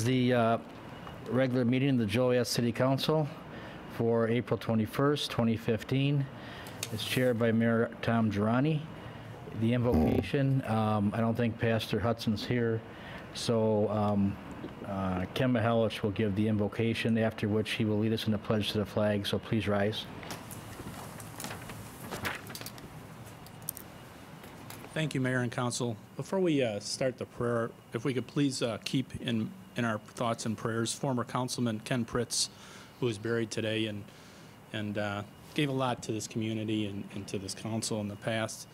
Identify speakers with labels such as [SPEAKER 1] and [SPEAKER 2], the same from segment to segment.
[SPEAKER 1] The regular meeting of the Joliet City Council for April 21st, 2015. It's chaired by Mayor Tom Girani. The invocation, I don't think Pastor Hudson's here, so Ken Mihelich will give the invocation, after which he will lead us in the pledge to the flag, so please rise.
[SPEAKER 2] Thank you, Mayor and Council. Before we start the prayer, if we could please keep in our thoughts and prayers former Councilman Ken Pritz, who was buried today and gave a lot to this community and to this council in the past.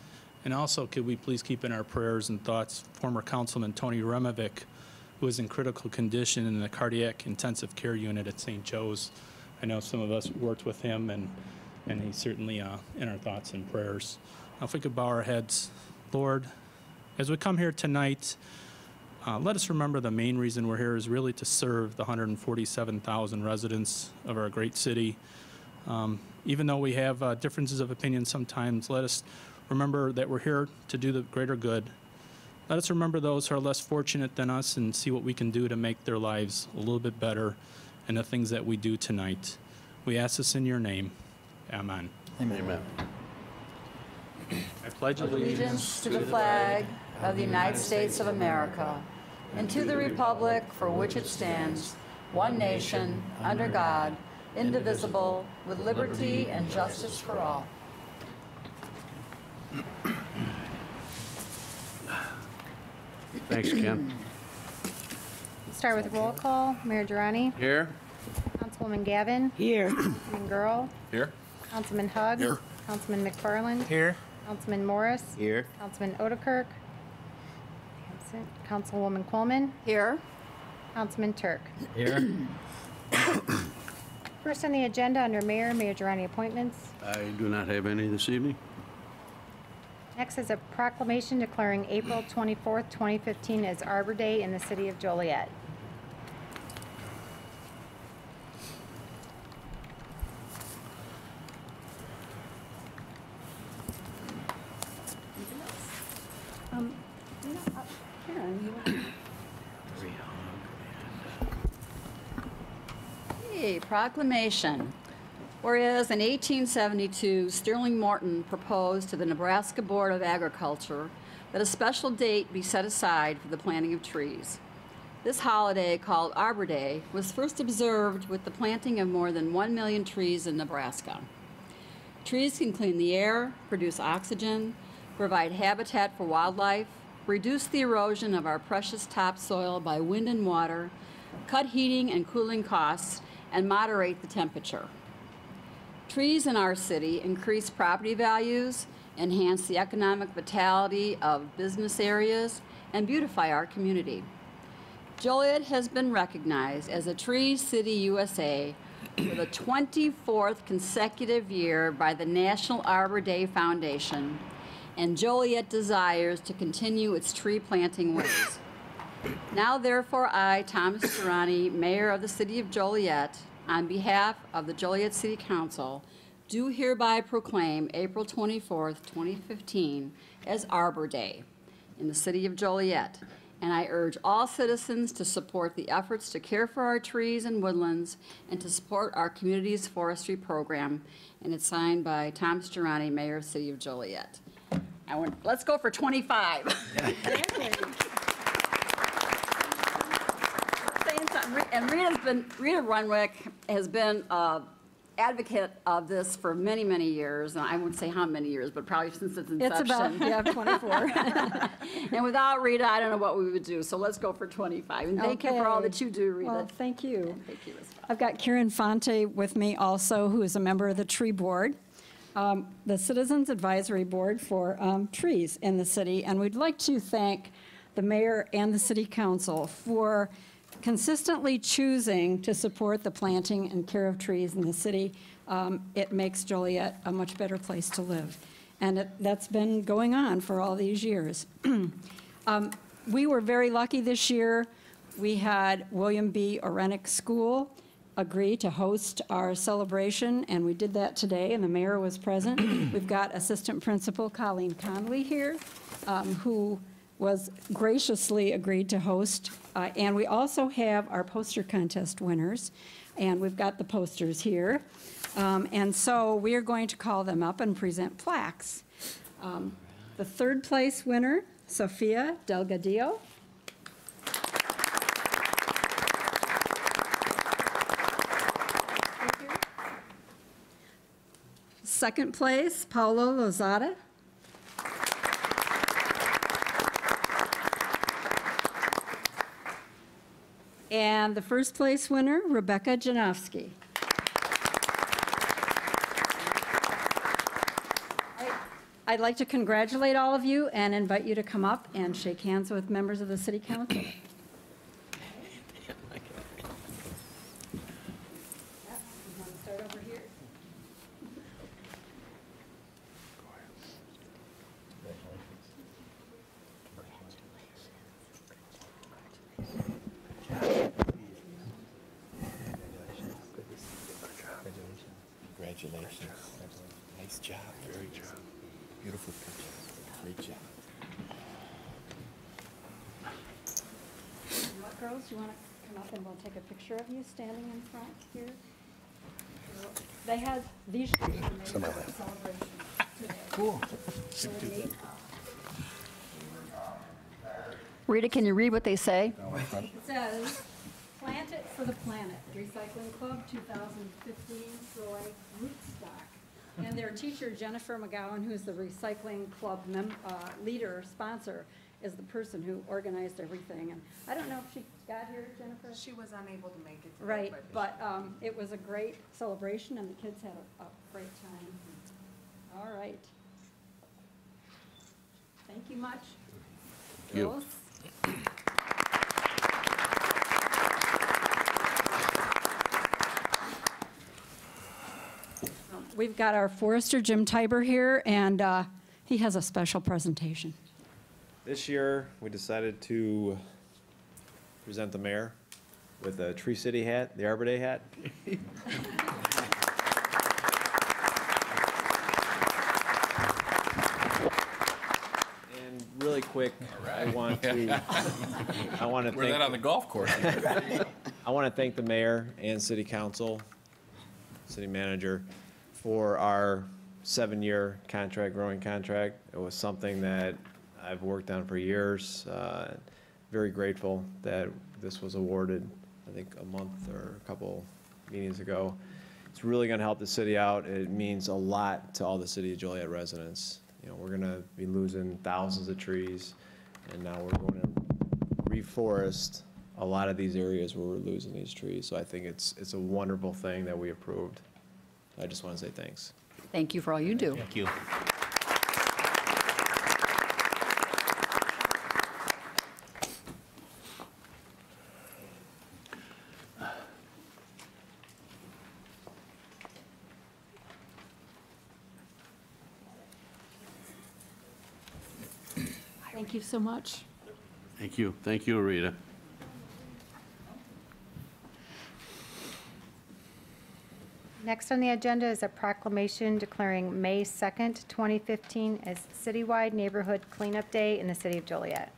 [SPEAKER 2] And also, could we please keep in our prayers and thoughts former Councilman Tony Removic, who is in critical condition in the cardiac intensive care unit at St. Joe's. I know some of us worked with him, and he's certainly in our thoughts and prayers. Now, if we could bow our heads. Lord, as we come here tonight, let us remember the main reason we're here is really to serve the 147,000 residents of our great city. Even though we have differences of opinion sometimes, let us remember that we're here to do the greater good. Let us remember those who are less fortunate than us and see what we can do to make their lives a little bit better in the things that we do tonight. We ask this in your name. Amen.
[SPEAKER 1] Amen.
[SPEAKER 3] Amen.
[SPEAKER 2] I pledge
[SPEAKER 4] allegiance to the flag of the United States of America and to the republic for which it stands, one nation, under God, indivisible, with liberty and justice for all.
[SPEAKER 3] Thanks, Ken.
[SPEAKER 5] Start with roll call. Mayor Girani.
[SPEAKER 3] Here.
[SPEAKER 5] Councilwoman Gavin.
[SPEAKER 4] Here.
[SPEAKER 5] Councilman Girl.
[SPEAKER 3] Here.
[SPEAKER 5] Councilman Hugg.
[SPEAKER 3] Here.
[SPEAKER 5] Councilman McFarland.
[SPEAKER 1] Here.
[SPEAKER 5] Councilman Morris.
[SPEAKER 3] Here.
[SPEAKER 5] Councilman Odekirk. Absent. Councilwoman Coleman.
[SPEAKER 4] Here.
[SPEAKER 5] Councilman Turk.
[SPEAKER 1] Here.
[SPEAKER 5] First on the agenda under Mayor Girani appointments.
[SPEAKER 3] I do not have any this evening.
[SPEAKER 5] Next is a proclamation declaring April 24th, 2015 as Arbor Day in the city of Joliet.
[SPEAKER 4] Hey, proclamation. Whereas in 1872, Sterling Morton proposed to the Nebraska Board of Agriculture that a special date be set aside for the planting of trees. This holiday, called Arbor Day, was first observed with the planting of more than 1 million trees in Nebraska. Trees can clean the air, produce oxygen, provide habitat for wildlife, reduce the erosion of our precious topsoil by wind and water, cut heating and cooling costs, and moderate the temperature. Trees in our city increase property values, enhance the economic vitality of business areas, and beautify our community. Joliet has been recognized as a Tree City USA for the 24th consecutive year by the National Arbor Day Foundation, and Joliet desires to continue its tree planting ways. Now, therefore, I, Thomas Girani, Mayor of the City of Joliet, on behalf of the Joliet City Council, do hereby proclaim April 24th, 2015 as Arbor Day in the City of Joliet, and I urge all citizens to support the efforts to care for our trees and woodlands and to support our community's forestry program, and it's signed by Thomas Girani, Mayor of the City of Joliet. Let's go for 25. And Rita Runwick has been an advocate of this for many, many years. And I wouldn't say how many years, but probably since its inception.
[SPEAKER 6] It's about, 24.
[SPEAKER 4] And without Rita, I don't know what we would do. So let's go for 25. And thank you for all that you do, Rita.
[SPEAKER 6] Well, thank you.
[SPEAKER 4] And thank you as well.
[SPEAKER 6] I've got Karen Fonte with me also, who is a member of the Tree Board, the Citizens Advisory Board for trees in the city. And we'd like to thank the mayor and the city council for consistently choosing to support the planting and care of trees in the city. It makes Joliet a much better place to live. And that's been going on for all these years. We were very lucky this year. We had William B. Orenick School agree to host our celebration, and we did that today, and the mayor was present. We've got Assistant Principal Colleen Conley here, who was graciously agreed to host. And we also have our poster contest winners, and we've got the posters here. And so we are going to call them up and present plaques. The third place winner, Sofia Delgadillo. Second place, Paulo Lozada. And the first place winner, Rebecca Janowski. I'd like to congratulate all of you and invite you to come up and shake hands with members of the City Council. You want to start over here?
[SPEAKER 7] Congratulations. Nice job. Very job. Beautiful picture. Great job.
[SPEAKER 6] You know what, girls, you want to come up and we'll take a picture of you standing in front here? They had these shirts were made for the celebration today.
[SPEAKER 7] Cool.
[SPEAKER 4] Rita, can you read what they say?
[SPEAKER 6] It says, "Plant it for the planet, Recycling Club 2015 Troy Rootstock." And their teacher, Jennifer McGowan, who's the Recycling Club leader, sponsor, is the person who organized everything. And I don't know if she got here, Jennifer?
[SPEAKER 8] She was unable to make it today.
[SPEAKER 6] Right, but it was a great celebration and the kids had a great time. All right. Thank you much.
[SPEAKER 3] Thank you.
[SPEAKER 6] Girls. We've got our forester, Jim Tiber, here, and he has a special presentation.
[SPEAKER 9] This year, we decided to present the mayor with a Tree City hat, the Arbor Day hat. And really quick, I want to
[SPEAKER 7] We're
[SPEAKER 9] thank.
[SPEAKER 7] that on the golf course.
[SPEAKER 9] I want to thank the mayor and city council, city manager, for our 7-year contract, growing contract. It was something that I've worked on for years. Very grateful that this was awarded, I think, a month or a couple meetings ago. It's really going to help the city out. It means a lot to all the city of Joliet residents. You know, we're going to be losing thousands of trees, and now we're going to reforest a lot of these areas where we're losing these trees. So I think it's a wonderful thing that we approved. I just want to say thanks.
[SPEAKER 4] Thank you for all you do.
[SPEAKER 7] Thank you.
[SPEAKER 6] Thank you so much.
[SPEAKER 3] Thank you. Thank you, Rita.
[SPEAKER 5] Next on the agenda is a proclamation declaring May 2nd, 2015 as Citywide Neighborhood Cleanup Day in the city of Joliet.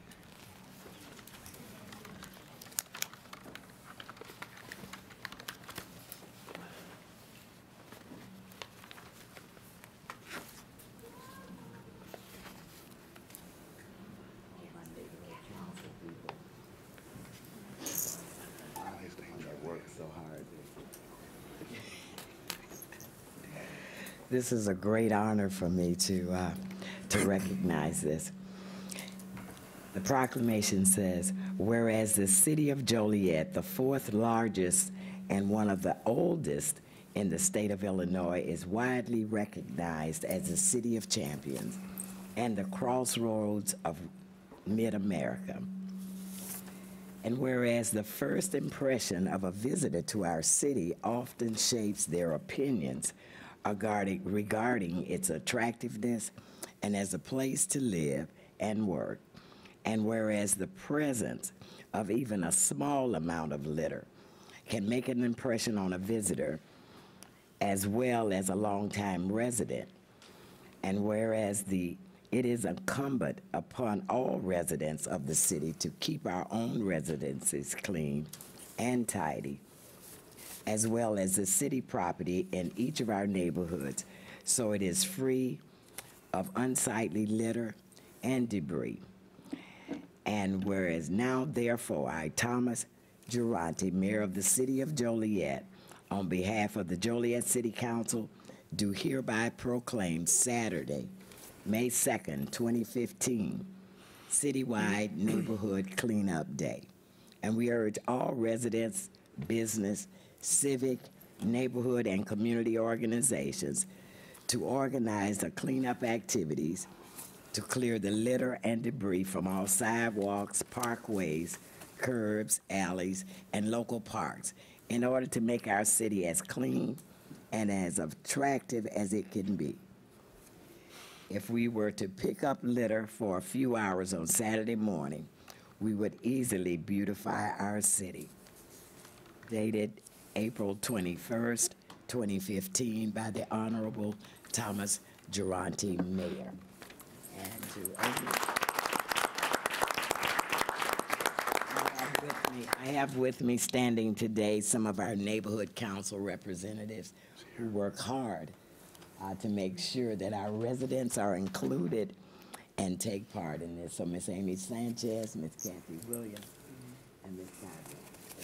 [SPEAKER 10] This is a great honor for me to recognize this. The proclamation says, whereas the city of Joliet, the 4th largest and one of the oldest in the state of Illinois, is widely recognized as the city of champions and the crossroads of mid-America. And whereas the first impression of a visitor to our city often shapes their opinions regarding its attractiveness and as a place to live and work, and whereas the presence of even a small amount of litter can make an impression on a visitor as well as a longtime resident, and whereas the it is incumbent upon all residents of the city to keep our own residences clean and tidy, as well as the city property in each of our neighborhoods, so it is free of unsightly litter and debris. And whereas now, therefore, I, Thomas Durante, Mayor of the City of Joliet, on behalf of the Joliet City Council, do hereby proclaim Saturday, May 2nd, 2015, Citywide Neighborhood Cleanup Day. And we urge all residents, business, civic, neighborhood, and community organizations to organize the cleanup activities to clear the litter and debris from all sidewalks, parkways, curbs, alleys, and local parks in order to make our city as clean and as attractive as it can be. If we were to pick up litter for a few hours on Saturday morning, we would easily beautify our city. Dated April 21st, 2015, by the Honorable Thomas Durante, Mayor. And I have with me standing today some of our neighborhood council representatives who work hard to make sure that our residents are included and take part in this. So Ms. Amy Sanchez, Ms. Kathy Williams, and Ms. Carter,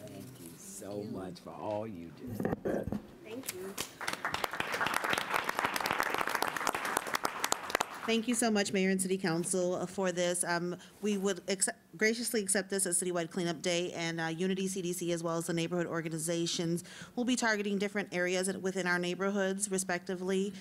[SPEAKER 10] thank you so much for all you do.
[SPEAKER 8] Thank you. Thank you so much, Mayor and City Council, for this. We would graciously accept this as Citywide Cleanup Day, and Unity CDC, as well as the neighborhood organizations, will be targeting different areas within our neighborhoods, respectively,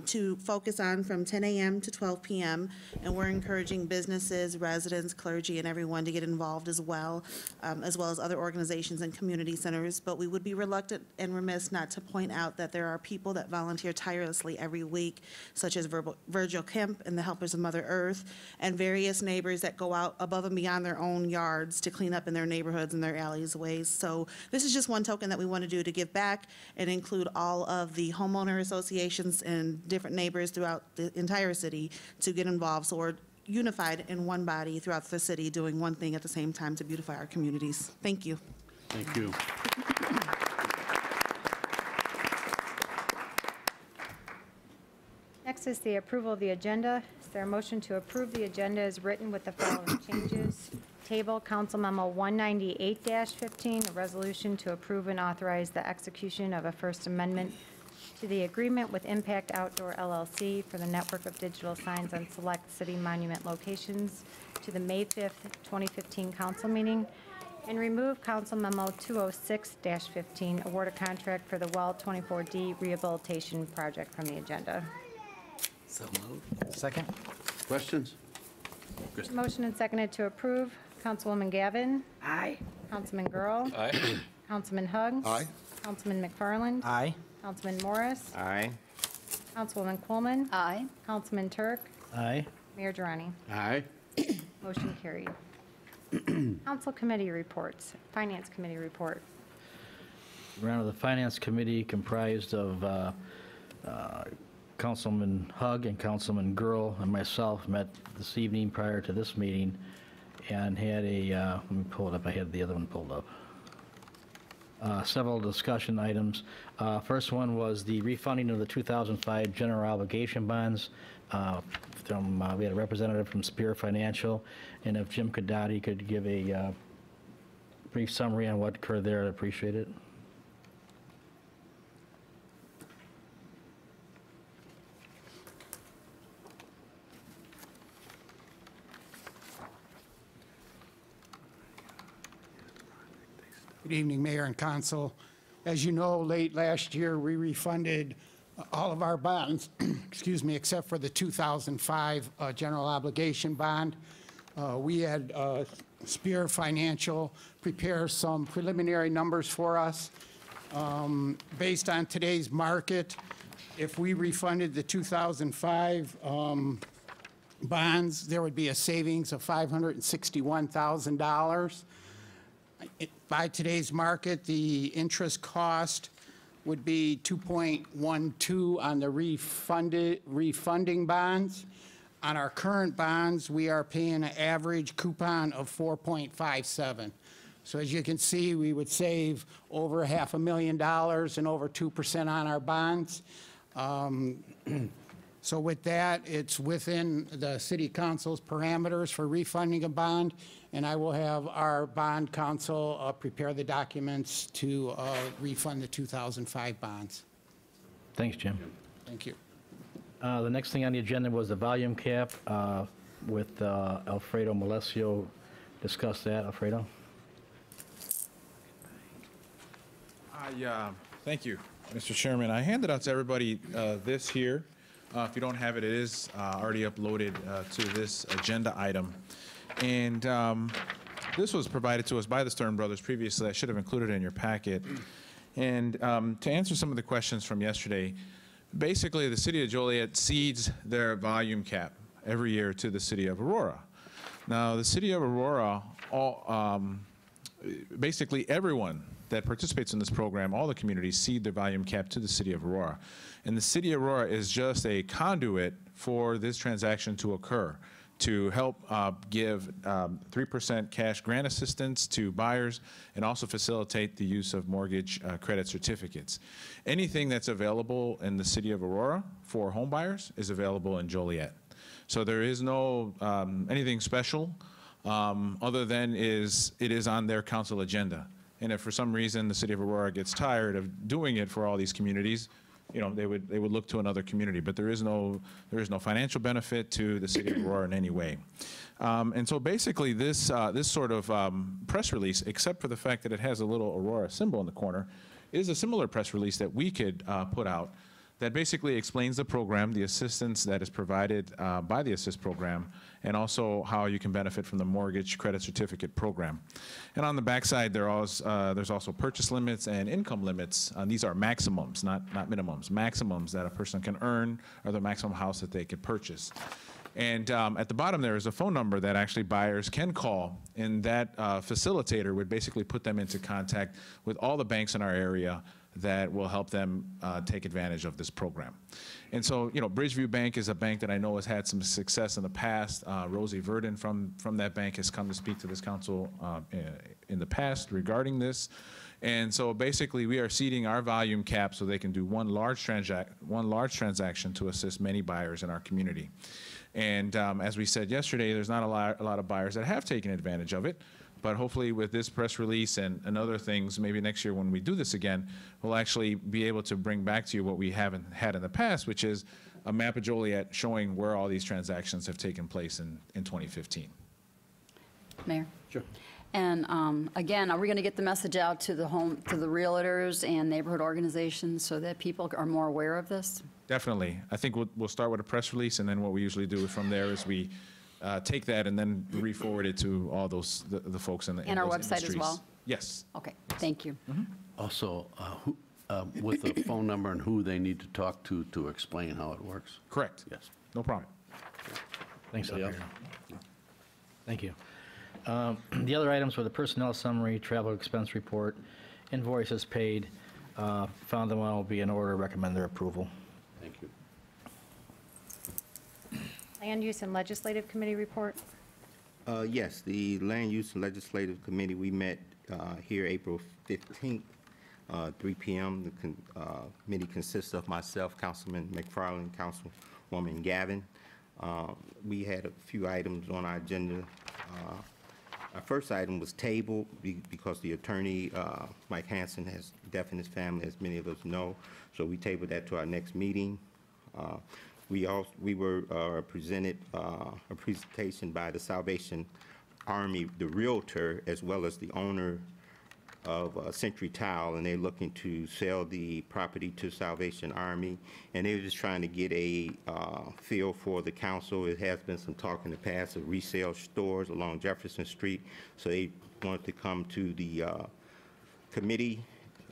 [SPEAKER 8] to focus on from 10 a.m. to 12 p.m. And we're encouraging businesses, residents, clergy, and everyone to get involved as well as other organizations and community centers. But we would be reluctant and remiss not to point out that there are people that volunteer tirelessly every week, such as Virgil Kemp and the Helpers of Mother Earth, and various neighbors that go out above and beyond their own yards to clean up in their neighborhoods and their alleys ways. So this is just one token that we want to do to give back and include all of the homeowner associations and different neighbors throughout the entire city to get involved. So we're unified in one body throughout the city, doing one thing at the same time to beautify our communities. Thank you.
[SPEAKER 3] Thank you.
[SPEAKER 5] Next is the approval of the agenda. Is there a motion to approve the agenda as written with the following changes? Table Council Memo 198-15, a resolution to approve and authorize the execution of a First Amendment to the agreement with Impact Outdoor LLC for the network of digital signs on select city monument locations to the May 5th, 2015 council meeting, and remove Council Memo 206-15, award a contract for the Well 24D rehabilitation project from the agenda.
[SPEAKER 10] So moved.
[SPEAKER 1] Second?
[SPEAKER 3] Questions?
[SPEAKER 5] Motion and seconded to approve. Councilwoman Gavin.
[SPEAKER 10] Aye.
[SPEAKER 5] Councilman Girl.
[SPEAKER 7] Aye.
[SPEAKER 5] Councilman Hugs.
[SPEAKER 7] Aye.
[SPEAKER 5] Councilman McFarland.
[SPEAKER 1] Aye.
[SPEAKER 5] Councilman Morris.
[SPEAKER 7] Aye.
[SPEAKER 5] Councilwoman Coleman.
[SPEAKER 4] Aye.
[SPEAKER 5] Councilman Turk.
[SPEAKER 1] Aye.
[SPEAKER 5] Mayor Durrani.
[SPEAKER 3] Aye.
[SPEAKER 5] Motion carried. Council committee reports. Finance committee report.
[SPEAKER 1] We're on to the Finance Committee, comprised of Councilman Hug and Councilman Girl and myself. Met this evening prior to this meeting and had a, let me pull it up, I had the other one pulled up. Several discussion items. First one was the refunding of the 2005 general obligation bonds. We had a representative from Spear Financial, and if Jim Kadati could give a brief summary on what occurred there, I'd appreciate it.
[SPEAKER 11] Good evening, Mayor and Council. As you know, late last year, we refunded all of our bonds, excuse me, except for the 2005 general obligation bond. We had Spear Financial prepare some preliminary numbers for us. Based on today's market, if we refunded the 2005 bonds, there would be a savings of $561,000. By today's market, the interest cost would be 2.12 on the refunding bonds. On our current bonds, we are paying an average coupon of 4.57. So as you can see, we would save over $500,000 and over 2% on our bonds. So with that, it's within the city council's parameters for refunding a bond, and I will have our bond counsel prepare the documents to refund the 2005 bonds.
[SPEAKER 1] Thanks, Jim.
[SPEAKER 11] Thank you.
[SPEAKER 1] The next thing on the agenda was the volume cap with Alfredo Malesio. Discuss that, Alfredo.
[SPEAKER 12] Thank you, Mr. Chairman. I handed out to everybody this here. If you don't have it, it is already uploaded to this agenda item. And this was provided to us by the Stern Brothers previously. I should have included it in your packet. And to answer some of the questions from yesterday, basically the city of Joliet cedes their volume cap every year to the city of Aurora. Now, the city of Aurora, basically everyone that participates in this program, all the communities cede their volume cap to the city of Aurora. And the city of Aurora is just a conduit for this transaction to occur, to help give 3% cash grant assistance to buyers and also facilitate the use of mortgage credit certificates. Anything that's available in the city of Aurora for home buyers is available in Joliet. So there is no anything special other than it is on their council agenda. And if for some reason the city of Aurora gets tired of doing it for all these communities, you know, they would look to another community. But there is no financial benefit to the city of Aurora in any way. And so basically this sort of press release, except for the fact that it has a little Aurora symbol in the corner, is a similar press release that we could put out that basically explains the program, the assistance that is provided by the Assist program, and also how you can benefit from the mortgage credit certificate program. And on the backside, there's also purchase limits and income limits. These are maximums, not minimums. Maximums that a person can earn, or the maximum house that they could purchase. And at the bottom there is a phone number that actually buyers can call, and that facilitator would basically put them into contact with all the banks in our area that will help them take advantage of this program. And so, you know, Bridgeview Bank is a bank that I know has had some success in the past. Rosie Verdon from that bank has come to speak to this council in the past regarding this. And so basically we are ceding our volume cap so they can do one large transaction to assist many buyers in our community. And as we said yesterday, there's not a lot of buyers that have taken advantage of it. But hopefully with this press release and other things, maybe next year when we do this again, we'll actually be able to bring back to you what we haven't had in the past, which is a map of Joliet showing where all these transactions have taken place in 2015.
[SPEAKER 4] Mayor?
[SPEAKER 3] Sure.
[SPEAKER 4] And again, are we going to get the message out to the realtors and neighborhood organizations so that people are more aware of this?
[SPEAKER 12] Definitely. I think we'll start with a press release, and then what we usually do from there is we take that and then re-forward it to all those the folks in the
[SPEAKER 4] And our
[SPEAKER 12] those
[SPEAKER 4] website as
[SPEAKER 12] industries.
[SPEAKER 4] well?
[SPEAKER 12] Yes.
[SPEAKER 4] Okay, thank you.
[SPEAKER 3] Also, with the phone number and who they need to talk to explain how it works?
[SPEAKER 12] Correct.
[SPEAKER 3] Yes.
[SPEAKER 12] No problem.
[SPEAKER 1] Thanks,
[SPEAKER 3] Anybody
[SPEAKER 1] Alfredo. Thank you. The other items were the personnel summary, travel expense report, invoices paid. Found them all will be in order, recommend their approval.
[SPEAKER 3] Thank you.
[SPEAKER 5] Land Use and Legislative Committee report.
[SPEAKER 13] Yes, the Land Use and Legislative Committee, we met here April 15th, 3 p.m. The committee consists of myself, Councilman McFarland, Councilwoman Gavin. We had a few items on our agenda. Our first item was tabled because the attorney, Mike Hansen, has death in his family, as many of us know, so we tabled that to our next meeting. We were presented a presentation by the Salvation Army, the realtor, as well as the owner of Century Tile, and they're looking to sell the property to Salvation Army, and they were just trying to get a feel for the council. It has been some talk in the past of resale stores along Jefferson Street, so they wanted to come to the committee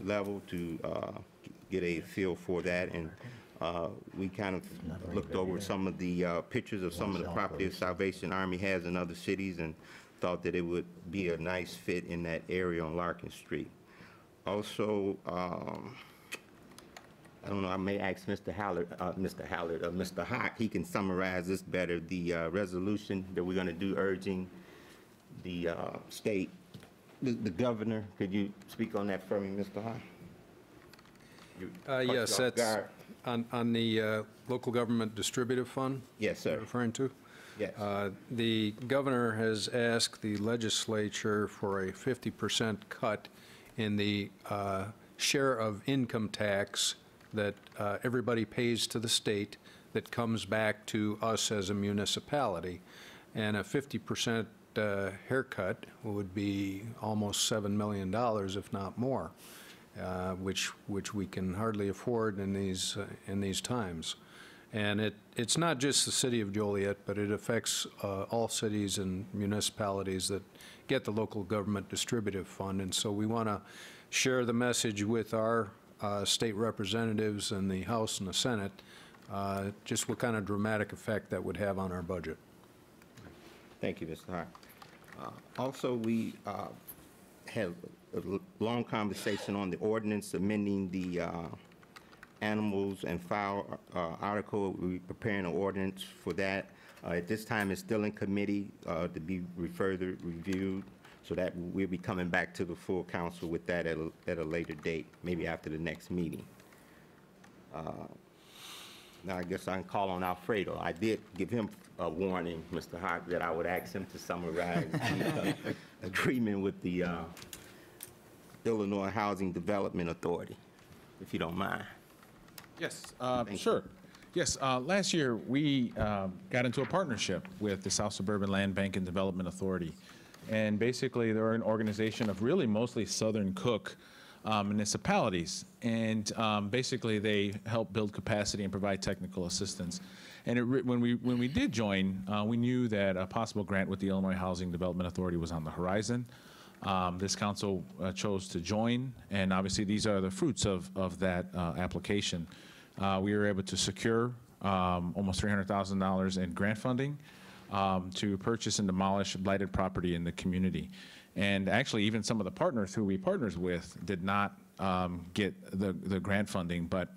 [SPEAKER 13] level to get a feel for that. And we kind of looked over some of the pictures of some of the property Salvation Army has in other cities and thought that it would be a nice fit in that area on Larkin Street. Also, I don't know, I may ask Mr. Hawk, he can summarize this better, the resolution that we're going to do urging the state, the governor. Could you speak on that for me, Mr. Hawk?
[SPEAKER 14] Yes, that's on the local government distributive fund?
[SPEAKER 13] Yes, sir.
[SPEAKER 14] You're referring to?
[SPEAKER 13] Yes.
[SPEAKER 14] The governor has asked the legislature for a 50% cut in the share of income tax that everybody pays to the state that comes back to us as a municipality. And a 50% haircut would be almost $7 million, if not more, which we can hardly afford in these times. And it's not just the city of Joliet, but it affects all cities and municipalities that get the local government distributive fund. And so we want to share the message with our state representatives in the House and the Senate, just what kind of dramatic effect that would have on our budget.
[SPEAKER 13] Thank you, Mr. Hart. Also, we had a long conversation on the ordinance amending the animals and fowl article. We're preparing an ordinance for that. At this time, it's still in committee to be further reviewed, so that we'll be coming back to the full council with that at a later date, maybe after the next meeting. Now, I guess I can call on Alfredo. I did give him a warning, Mr. Hart, that I would ask him to summarize the agreement with the Illinois Housing Development Authority, if you don't mind.
[SPEAKER 12] Yes, sure. Yes, last year we got into a partnership with the South Suburban Land Bank and Development Authority. And basically, they're an organization of really mostly Southern Cook municipalities. And basically, they help build capacity and provide technical assistance. And when we did join, we knew that a possible grant with the Illinois Housing Development Authority was on the horizon. This council chose to join, and obviously these are the fruits of that application. We were able to secure almost $300,000 in grant funding to purchase and demolish blighted property in the community. And actually, even some of the partners who we partners with did not get the grant funding, but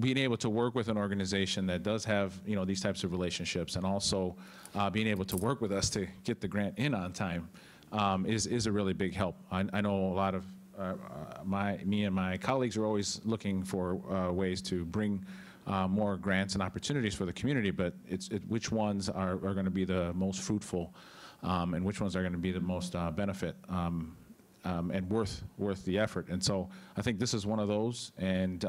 [SPEAKER 12] being able to work with an organization that does have, you know, these types of relationships, and also being able to work with us to get the grant in on time is a really big help. I know a lot of me and my colleagues are always looking for ways to bring more grants and opportunities for the community, but which ones are going to be the most fruitful and which ones are going to be the most benefit and worth the effort. And so I think this is one of those, and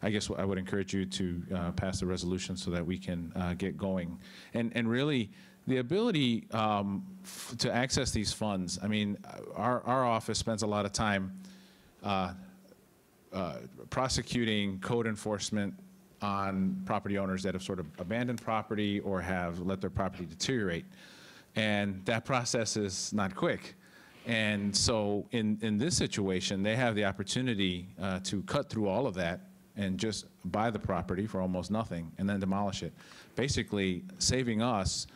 [SPEAKER 12] I guess I would encourage you to pass the resolution so that we can get going. And really, the ability to access these funds, I mean, our office spends a lot of time prosecuting code enforcement on property owners that have sort of abandoned property or have let their property deteriorate. And that process is not quick. And so in this situation, they have the opportunity to cut through all of that and just buy the property for almost nothing and then demolish it, basically saving us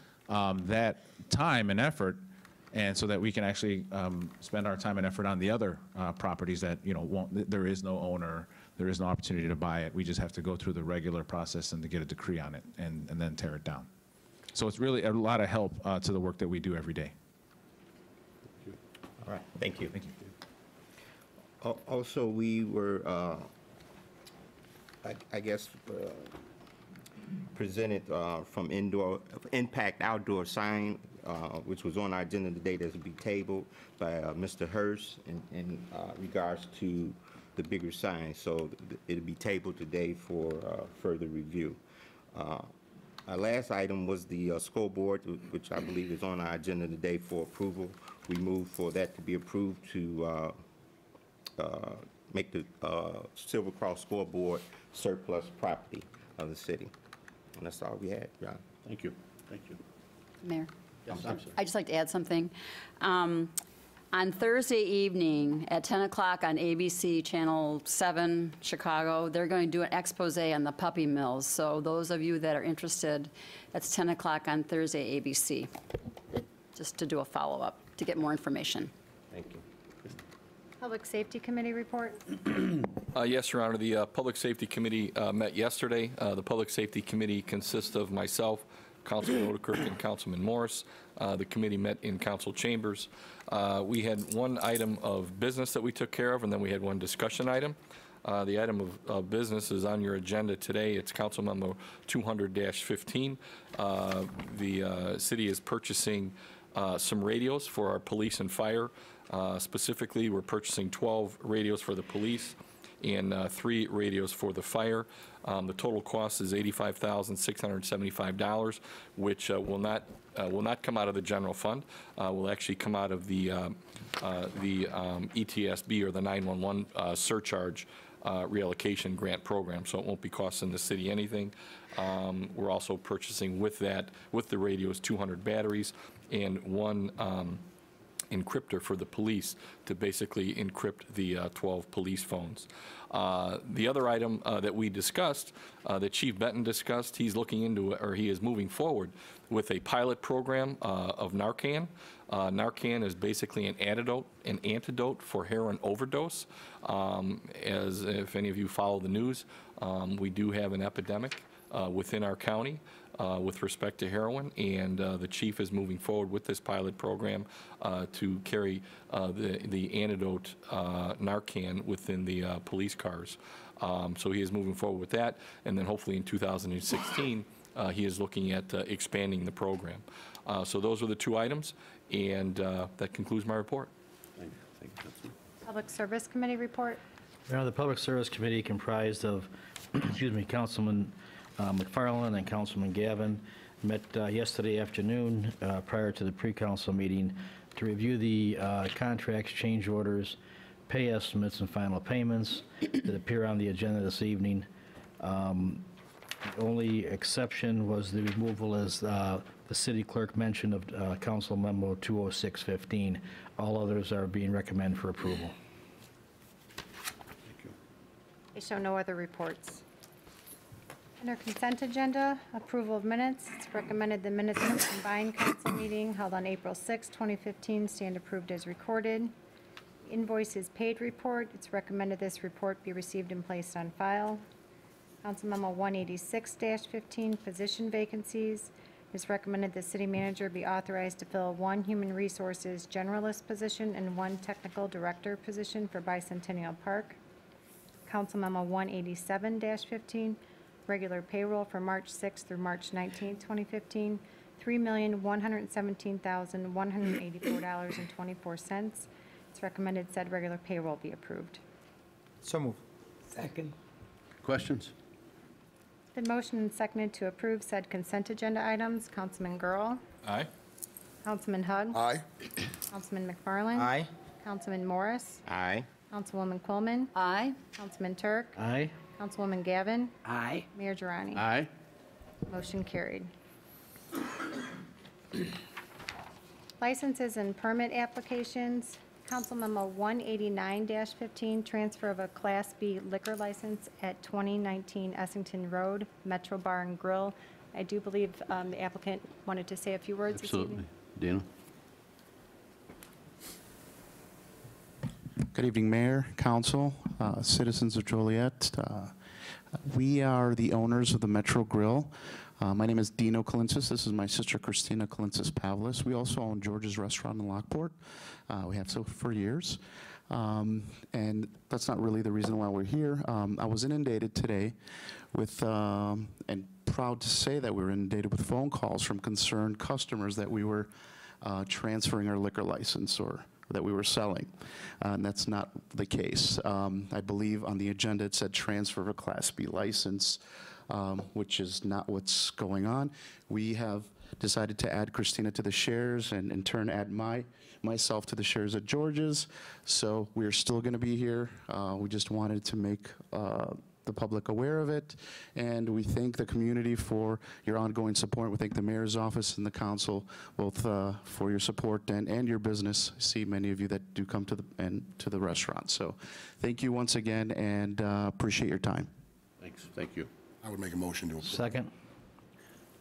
[SPEAKER 12] that time and effort, and so that we can actually spend our time and effort on the other properties that, you know, there is no owner, there is no opportunity to buy it. We just have to go through the regular process and to get a decree on it and then tear it down. So it's really a lot of help to the work that we do every day.
[SPEAKER 13] All right, thank you.
[SPEAKER 12] Thank you.
[SPEAKER 13] Also, we were, I guess, presented from Impact Outdoor Sign, which was on our agenda today, that will be tabled by Mr. Hurst in regards to the bigger sign. So it'll be tabled today for further review. Our last item was the scoreboard, which I believe is on our agenda today for approval. We moved for that to be approved to make the Silver Cross scoreboard surplus property of the city. And that's all we had, John.
[SPEAKER 3] Thank you. Thank you.
[SPEAKER 4] Mayor?
[SPEAKER 3] Yes, I'm sorry.
[SPEAKER 4] I'd just like to add something. On Thursday evening at 10 o'clock on ABC Channel 7 Chicago, they're going to do an expose on the puppy mills. So those of you that are interested, that's 10 o'clock on Thursday, ABC, just to do a follow-up, to get more information.
[SPEAKER 13] Thank you.
[SPEAKER 5] Public Safety Committee report.
[SPEAKER 15] Yes, Your Honor. The Public Safety Committee met yesterday. The Public Safety Committee consists of myself, Councilman Odekirk, and Councilman Morris. The committee met in council chambers. We had one item of business that we took care of, and then we had one discussion item. The item of business is on your agenda today. It's Council Memo 200-15. The city is purchasing some radios for our police and fire. Specifically, we're purchasing 12 radios for the police and 3 radios for the fire. The total cost is $85,675, which will not come out of the general fund. Will actually come out of the ETSB, or the 911 surcharge reallocation grant program, so it won't be costing the city anything. We're also purchasing with that, with the radios, 200 batteries and one encryptor for the police to basically encrypt the 12 police phones. The other item that we discussed, that Chief Benton discussed, he's looking into, or he is moving forward with a pilot program of Narcan. Narcan is basically an antidote for heroin overdose. As if any of you follow the news, we do have an epidemic within our county with respect to heroin, and the chief is moving forward with this pilot program to carry the antidote Narcan within the police cars. So he is moving forward with that, and then hopefully in 2016 he is looking at expanding the program. So those are the 2 items, and that concludes my report.
[SPEAKER 3] Thank you, Councilman.
[SPEAKER 5] Public Service Committee report.
[SPEAKER 1] Mayor, the Public Service Committee comprised of, excuse me, Councilman McFarland and Councilman Gavin met yesterday afternoon prior to the pre-council meeting to review the contracts, change orders, pay estimates, and final payments that appear on the agenda this evening. The only exception was the removal, as the city clerk mentioned, of Council Memo 206-15. All others are being recommended for approval.
[SPEAKER 3] Thank you.
[SPEAKER 5] I show no other reports. Under consent agenda, approval of minutes. It's recommended the minutes of the combined council meeting held on April 6, 2015 stand approved as recorded. Invoices paid report. It's recommended this report be received and placed on file. Council Memo 186-15, position vacancies. It's recommended the city manager be authorized to fill 1 human resources generalist position and 1 technical director position for Bicentennial Park. Council Memo 187-15, regular payroll for March 6th through March 19th, 2015, $3,117,184.24. It's recommended said regular payroll be approved.
[SPEAKER 7] So moved.
[SPEAKER 10] Second.
[SPEAKER 3] Questions?
[SPEAKER 5] Been motioned and seconded to approve said consent agenda items. Councilman Girl.
[SPEAKER 15] Aye.
[SPEAKER 5] Councilman Hug.
[SPEAKER 7] Aye.
[SPEAKER 5] Councilman McFarland.
[SPEAKER 7] Aye.
[SPEAKER 5] Councilman Morris.
[SPEAKER 13] Aye.
[SPEAKER 5] Councilwoman Coleman.
[SPEAKER 4] Aye.
[SPEAKER 5] Councilman Turk.
[SPEAKER 1] Aye.
[SPEAKER 5] Councilwoman Gavin.
[SPEAKER 10] Aye.
[SPEAKER 5] Mayor Girani.
[SPEAKER 3] Aye.
[SPEAKER 5] Motion carried. Licenses and permit applications. Council Memo 189-15, transfer of a Class B liquor license at 2019 Essington Road, Metro Bar and Grill. I do believe the applicant wanted to say a few words this
[SPEAKER 3] Absolutely.
[SPEAKER 5] evening.
[SPEAKER 3] Dino?
[SPEAKER 16] Good evening, Mayor, Council, citizens of Joliet. We are the owners of the Metro Grill. My name is Dino Kalinsis. This is my sister, Christina Kalinsis-Pavlis. We also own George's Restaurant in Lockport. We have so for years. And that's not really the reason why we're here. I was inundated today with, and proud to say that we were inundated with phone calls from concerned customers that we were transferring our liquor license or that we were selling. And that's not the case. I believe on the agenda it said transfer of a Class B license, which is not what's going on. We have decided to add Christina to the shares and in turn add myself to the shares at George's. So we're still going to be here. We just wanted to make the public aware of it, and we thank the community for your ongoing support. We thank the mayor's office and the council both for your support and your business. I see many of you that do come to the restaurant. So thank you once again, and appreciate your time.
[SPEAKER 3] Thanks. Thank you.
[SPEAKER 7] I would make a motion to approve.
[SPEAKER 1] Second.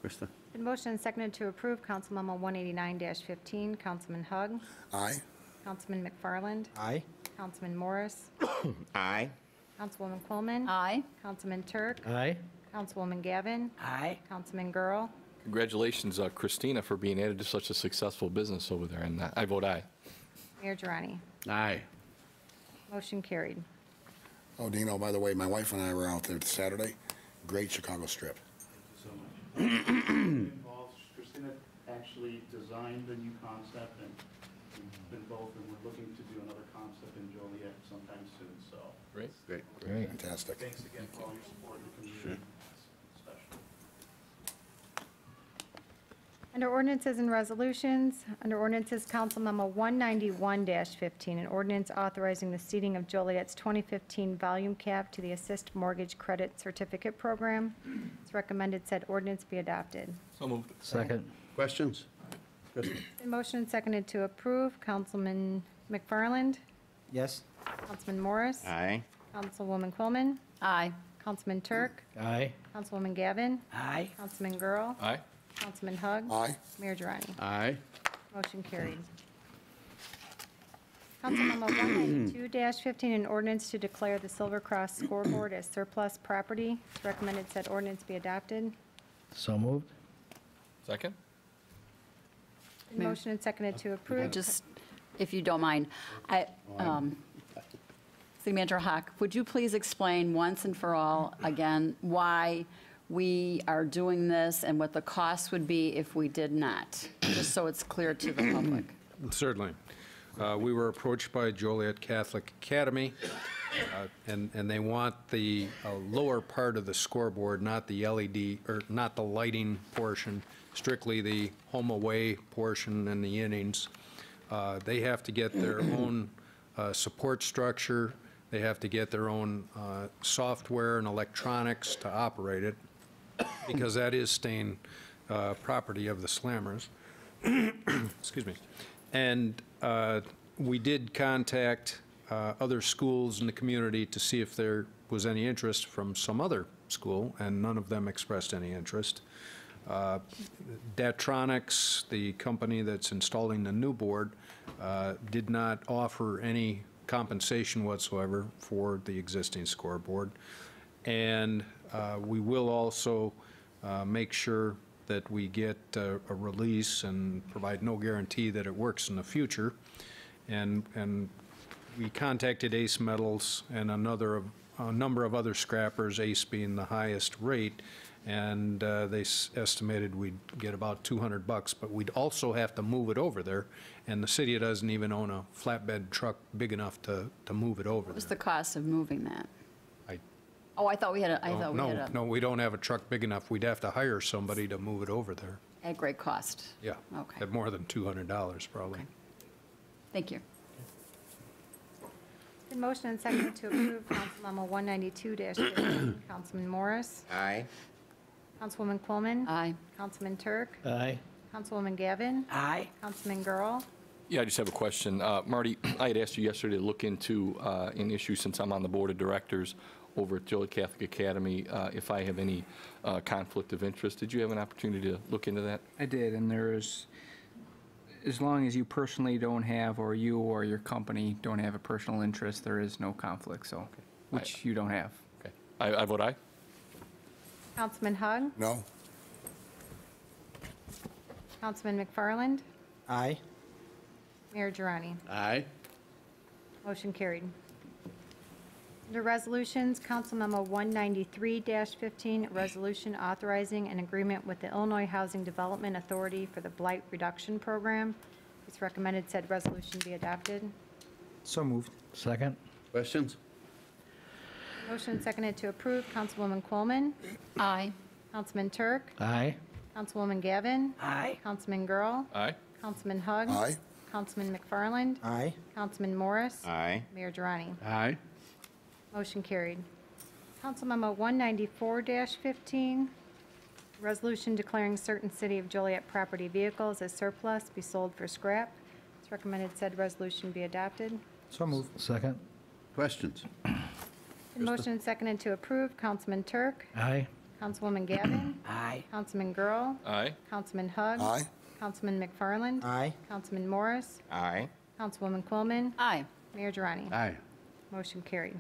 [SPEAKER 3] Krista?
[SPEAKER 5] Been motioned and seconded to approve Council Memo 189-15. Councilman Hug.
[SPEAKER 7] Aye.
[SPEAKER 5] Councilman McFarland.
[SPEAKER 7] Aye.
[SPEAKER 5] Councilman Morris.
[SPEAKER 13] Aye.
[SPEAKER 5] Councilwoman Quillman.
[SPEAKER 4] Aye.
[SPEAKER 5] Councilman Turk.
[SPEAKER 1] Aye.
[SPEAKER 5] Councilwoman Gavin.
[SPEAKER 10] Aye.
[SPEAKER 5] Councilman Girl.
[SPEAKER 15] Congratulations, Christina, for being added to such a successful business over there, and I vote aye.
[SPEAKER 5] Mayor Girani.
[SPEAKER 3] Aye.
[SPEAKER 5] Motion carried.
[SPEAKER 7] Oh, Dino, by the way, my wife and I were out there Saturday. Great Chicago strip.
[SPEAKER 16] Involves, Christina actually designed the new concept, and we've been both, and we're looking to do another concept in Joliet sometime soon, so.
[SPEAKER 15] Great.
[SPEAKER 3] Great.
[SPEAKER 1] Great.
[SPEAKER 7] Fantastic.
[SPEAKER 16] Thanks again for all your support in the community. It's special.
[SPEAKER 5] Under ordinances and resolutions, under ordinances, Council Memo 191-15, an ordinance authorizing the seating of Joliet's 2015 volume cap to the Assist Mortgage Credit Certificate Program. It's recommended said ordinance be adopted.
[SPEAKER 15] So moved.
[SPEAKER 1] Second.
[SPEAKER 3] Questions?
[SPEAKER 5] Been motion and seconded to approve. Councilman McFarland?
[SPEAKER 7] Yes.
[SPEAKER 5] Councilman Morris?
[SPEAKER 13] Aye.
[SPEAKER 5] Councilwoman Quillman?
[SPEAKER 4] Aye.
[SPEAKER 5] Councilman Turk?
[SPEAKER 1] Aye.
[SPEAKER 5] Councilwoman Gavin?
[SPEAKER 10] Aye.
[SPEAKER 5] Councilman Girl?
[SPEAKER 15] Aye.
[SPEAKER 5] Councilman Hug?
[SPEAKER 7] Aye.
[SPEAKER 5] Mayor Girani.
[SPEAKER 3] Aye.
[SPEAKER 5] Motion carried. Council Memo 192-15, an ordinance to declare the Silver Cross scoreboard as surplus property. It's recommended said ordinance be adopted.
[SPEAKER 1] So moved.
[SPEAKER 15] Second?
[SPEAKER 4] Mayor.
[SPEAKER 5] Motion and seconded to approve.
[SPEAKER 4] Just, if you don't mind, City Manager Hawk, would you please explain once and for all, again, why we are doing this and what the cost would be if we did not, just so it's clear to the public?
[SPEAKER 14] Certainly. We were approached by Joliet Catholic Academy, and they want the lower part of the scoreboard, not the LED, or not the lighting portion, strictly the home away portion and the innings. They have to get their own support structure. They have to get their own software and electronics to operate it, because that is staying property of the Slammers. Excuse me. And we did contact other schools in the community to see if there was any interest from some other school, and none of them expressed any interest. Datronics, the company that's installing the new board, did not offer any compensation whatsoever for the existing scoreboard. And we will also make sure that we get a release and provide no guarantee that it works in the future. And we contacted Ace Metals and a number of other scrappers, Ace being the highest rate, and they estimated we'd get about $200, but we'd also have to move it over there, and the city doesn't even own a flatbed truck big enough to move it over
[SPEAKER 4] What was
[SPEAKER 14] there.
[SPEAKER 4] the cost of moving that?
[SPEAKER 14] I-
[SPEAKER 4] Oh, I thought we had a,
[SPEAKER 14] No, we don't have a truck big enough. We'd have to hire somebody to move it over there.
[SPEAKER 4] at great cost.
[SPEAKER 14] Yeah.
[SPEAKER 4] Okay.
[SPEAKER 14] At more than $200 probably.
[SPEAKER 4] Okay. Thank you.
[SPEAKER 5] Been motion and seconded to approve Council Memo 192-15. Councilman Morris?
[SPEAKER 13] Aye.
[SPEAKER 5] Councilwoman Quillman?
[SPEAKER 4] Aye.
[SPEAKER 5] Councilman Turk?
[SPEAKER 1] Aye.
[SPEAKER 5] Councilwoman Gavin?
[SPEAKER 10] Aye.
[SPEAKER 5] Councilman Girl?
[SPEAKER 15] Yeah, I just have a question. Marty, I had asked you yesterday to look into an issue, since I'm on the board of directors over at Joliet Catholic Academy, if I have any conflict of interest. Did you have an opportunity to look into that?
[SPEAKER 17] I did, and there's, as long as you personally don't have, or you or your company don't have a personal interest, there is no conflict, so, which you don't have.
[SPEAKER 15] Okay. I vote aye.
[SPEAKER 5] Councilman Hug?
[SPEAKER 7] No.
[SPEAKER 5] Councilman McFarland?
[SPEAKER 7] Aye.
[SPEAKER 5] Mayor Girani.
[SPEAKER 3] Aye.
[SPEAKER 5] Motion carried. Under resolutions, Council Memo 193-15, a resolution authorizing an agreement with the Illinois Housing Development Authority for the Blight Reduction Program. It's recommended said resolution be adopted.
[SPEAKER 7] So moved.
[SPEAKER 1] Second.
[SPEAKER 3] Questions?
[SPEAKER 5] Motion seconded to approve. Councilwoman Quillman.
[SPEAKER 4] Aye.
[SPEAKER 5] Councilman Turk.
[SPEAKER 1] Aye.
[SPEAKER 5] Councilwoman Gavin.
[SPEAKER 10] Aye.
[SPEAKER 5] Councilman Girl.
[SPEAKER 15] Aye.
[SPEAKER 5] Councilman Hug.
[SPEAKER 7] Aye.
[SPEAKER 5] Councilman McFarland.
[SPEAKER 7] Aye.
[SPEAKER 5] Councilman Morris.
[SPEAKER 13] Aye.
[SPEAKER 5] Mayor Girani.
[SPEAKER 3] Aye.
[SPEAKER 5] Motion carried. Council Memo 194-15, resolution declaring certain City of Joliet property vehicles as surplus be sold for scrap. It's recommended said resolution be adopted.
[SPEAKER 7] So moved.
[SPEAKER 1] Second.
[SPEAKER 3] Questions?
[SPEAKER 5] Been motion and seconded to approve. Councilman Turk.
[SPEAKER 1] Aye.
[SPEAKER 5] Councilwoman Gavin.
[SPEAKER 10] Aye.
[SPEAKER 5] Councilman Girl.
[SPEAKER 15] Aye.
[SPEAKER 5] Councilman Hug.
[SPEAKER 7] Aye.
[SPEAKER 5] Councilman McFarland.
[SPEAKER 7] Aye.
[SPEAKER 5] Councilman Morris.
[SPEAKER 13] Aye.
[SPEAKER 5] Councilwoman Quillman.
[SPEAKER 4] Aye.
[SPEAKER 5] Mayor Girani.
[SPEAKER 3] Aye.
[SPEAKER 5] Motion carried.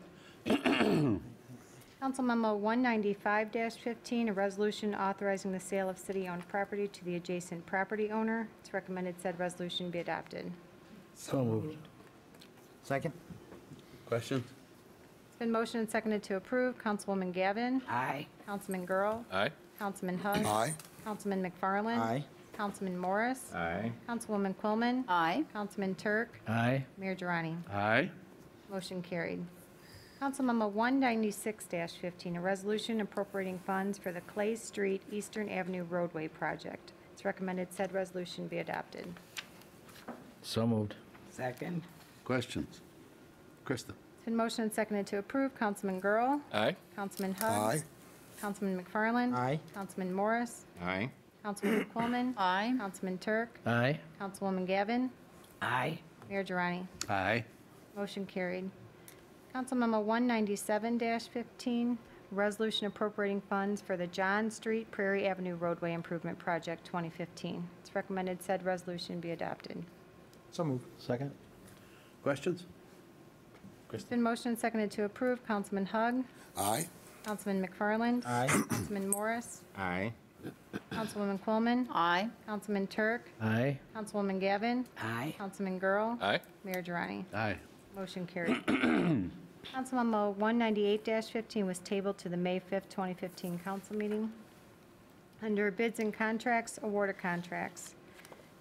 [SPEAKER 5] Council Memo 195-15, a resolution authorizing the sale of city-owned property to the adjacent property owner. It's recommended said resolution be adopted.
[SPEAKER 1] So moved.
[SPEAKER 18] Second?
[SPEAKER 3] Questions?
[SPEAKER 5] It's been motioned and seconded to approve. Councilwoman Gavin.
[SPEAKER 10] Aye.
[SPEAKER 5] Councilman Girl.
[SPEAKER 15] Aye.
[SPEAKER 5] Councilman Hug.
[SPEAKER 7] Aye.
[SPEAKER 5] Councilman McFarland.
[SPEAKER 18] Aye.
[SPEAKER 5] Councilman Morris.
[SPEAKER 9] Aye.
[SPEAKER 5] Councilwoman Quillman.
[SPEAKER 4] Aye.
[SPEAKER 5] Councilman Turk.
[SPEAKER 1] Aye.
[SPEAKER 5] Mayor Durrani.
[SPEAKER 3] Aye.
[SPEAKER 5] Motion carried. Council Memo 196-15, a resolution appropriating funds for the Clay Street Eastern Avenue roadway project. It's recommended said resolution be adopted.
[SPEAKER 1] So moved.
[SPEAKER 10] Second?
[SPEAKER 3] Questions? Krista?
[SPEAKER 5] It's been motioned and seconded to approve. Councilman Girl.
[SPEAKER 15] Aye.
[SPEAKER 5] Councilman Hug.
[SPEAKER 7] Aye.
[SPEAKER 5] Councilman McFarland.
[SPEAKER 18] Aye.
[SPEAKER 5] Councilman Morris.
[SPEAKER 13] Aye.
[SPEAKER 5] Councilwoman Quillman.
[SPEAKER 4] Aye.
[SPEAKER 5] Councilman Turk.
[SPEAKER 1] Aye.
[SPEAKER 5] Councilwoman Gavin.
[SPEAKER 10] Aye.
[SPEAKER 5] Mayor Durrani.
[SPEAKER 3] Aye.
[SPEAKER 5] Motion carried. Council Memo 197-15, resolution appropriating funds for the John Street Prairie Avenue roadway improvement project 2015. It's recommended said resolution be adopted.
[SPEAKER 18] So moved.
[SPEAKER 1] Second.
[SPEAKER 3] Questions?
[SPEAKER 5] It's been motioned and seconded to approve. Councilman Hug.
[SPEAKER 7] Aye.
[SPEAKER 5] Councilman McFarland.
[SPEAKER 18] Aye.
[SPEAKER 5] Councilman Morris.
[SPEAKER 13] Aye.
[SPEAKER 5] Councilwoman Quillman.
[SPEAKER 4] Aye.
[SPEAKER 5] Councilman Turk.
[SPEAKER 1] Aye.
[SPEAKER 5] Councilwoman Gavin.
[SPEAKER 10] Aye.
[SPEAKER 5] Councilman Girl.
[SPEAKER 15] Aye.
[SPEAKER 5] Mayor Durrani.
[SPEAKER 3] Aye.
[SPEAKER 5] Motion carried. Council Memo 198-15 was tabled to the May 5th, 2015 council meeting. Under bids and contracts, award of contracts.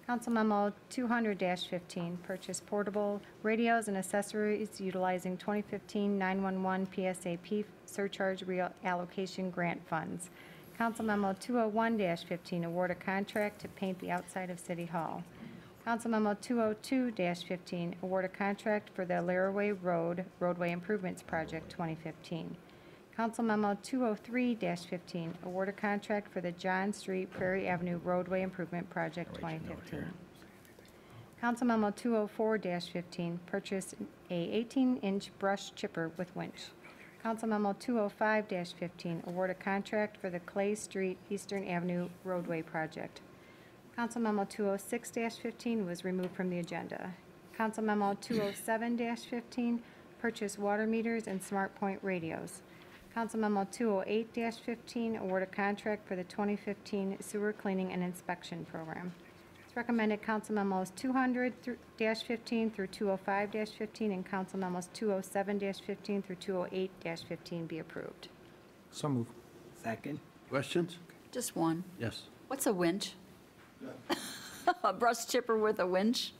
[SPEAKER 5] Council Memo 200-15, purchase portable radios and accessories utilizing 2015 911 PSAP surcharge reallocation grant funds. Council Memo 201-15, award a contract to paint the outside of City Hall. Council Memo 202-15, award a contract for the Laraway Road roadway improvements project 2015. Council Memo 203-15, award a contract for the John Street Prairie Avenue roadway improvement project 2015. Council Memo 204-15, purchase a 18-inch brush chipper with winch. Council Memo 205-15, award a contract for the Clay Street Eastern Avenue roadway project. Council Memo 206-15 was removed from the agenda. Council Memo 207-15, purchase water meters and smart point radios. Council Memo 208-15, award a contract for the 2015 sewer cleaning and inspection program. It's recommended Council Memos 200-15 through 205-15 and Council Memos 207-15 through 208-15 be approved.
[SPEAKER 18] So moved.
[SPEAKER 10] Second?
[SPEAKER 3] Questions?
[SPEAKER 4] Just one.
[SPEAKER 3] Yes.
[SPEAKER 4] What's a winch? A brush chipper with a winch?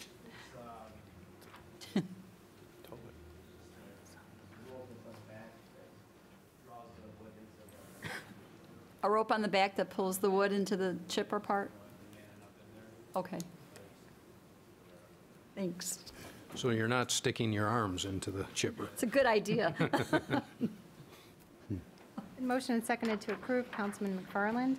[SPEAKER 4] A rope on the back that pulls the wood into the chipper part? Okay. Thanks.
[SPEAKER 14] So you're not sticking your arms into the chipper.
[SPEAKER 4] It's a good idea.
[SPEAKER 5] Motion and seconded to approve. Councilman McFarland.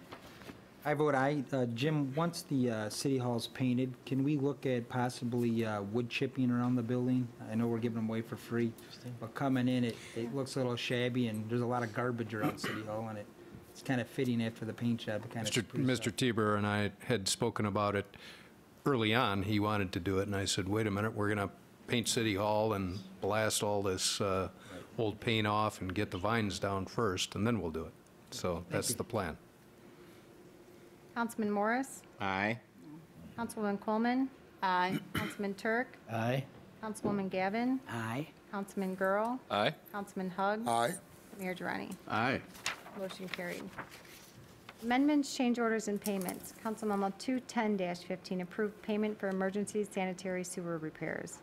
[SPEAKER 18] I vote aye. Jim, once the city hall's painted, can we look at possibly wood chipping around the building? I know we're giving them away for free, but coming in, it looks a little shabby, and there's a lot of garbage around City Hall, and it's kind of fitting after the paint job. Kind of
[SPEAKER 14] Mr. Tieber and I had spoken about it early on. He wanted to do it, and I said, wait a minute, we're going to paint City Hall and blast all this old paint off and get the vines down first, and then we'll do it. So that's the plan.
[SPEAKER 5] Councilman Morris.
[SPEAKER 13] Aye.
[SPEAKER 5] Councilwoman Coleman.
[SPEAKER 4] Aye.
[SPEAKER 5] Councilman Turk.
[SPEAKER 1] Aye.
[SPEAKER 5] Councilwoman Gavin.
[SPEAKER 10] Aye.
[SPEAKER 5] Councilman Girl.
[SPEAKER 15] Aye.
[SPEAKER 5] Councilman Hug.
[SPEAKER 7] Aye.
[SPEAKER 5] Mayor Durrani.
[SPEAKER 3] Aye.
[SPEAKER 5] Motion carried. Amendments, change orders, and payments. Council Memo 210-15, approved payment for emergency sanitary sewer repairs.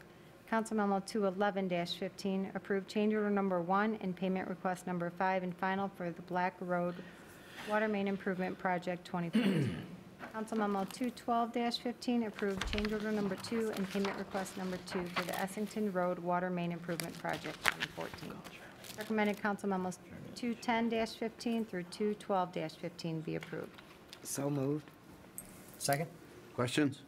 [SPEAKER 5] Council Memo 211-15, approved change order number 1 and payment request number 5 and final for the Black Road Water Main Improvement Project 2014. Council Memo 212-15, approved change order number 2 and payment request number 2 for the Essington Road Water Main Improvement Project 2014. Recommended Council Memos 210-15 through 212-15 be approved.
[SPEAKER 10] So moved.
[SPEAKER 18] Second?
[SPEAKER 3] Questions?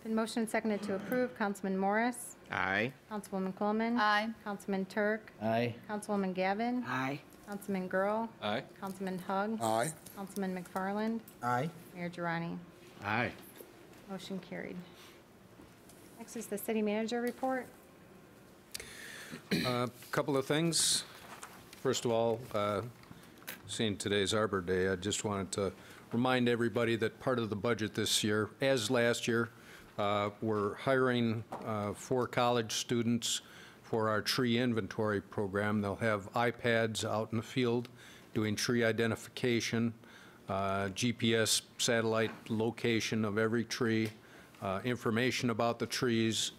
[SPEAKER 5] Been motioned and seconded to approve. Councilman Morris.
[SPEAKER 13] Aye.
[SPEAKER 5] Councilwoman Coleman.
[SPEAKER 4] Aye.
[SPEAKER 5] Councilman Turk.
[SPEAKER 1] Aye.
[SPEAKER 5] Councilwoman Gavin.
[SPEAKER 10] Aye.
[SPEAKER 5] Councilman Girl.
[SPEAKER 15] Aye.
[SPEAKER 5] Councilman Hug.
[SPEAKER 7] Aye.
[SPEAKER 5] Councilman McFarland.
[SPEAKER 18] Aye.
[SPEAKER 5] Mayor Durrani.
[SPEAKER 3] Aye.
[SPEAKER 5] Motion carried. Next is the city manager report.
[SPEAKER 14] A couple of things. First of all, seeing today's Arbor Day, I just wanted to remind everybody that part of the budget this year, as last year, we're hiring 4 college students for our tree inventory program. They'll have iPads out in the field doing tree identification, GPS satellite location of every tree, information about the trees.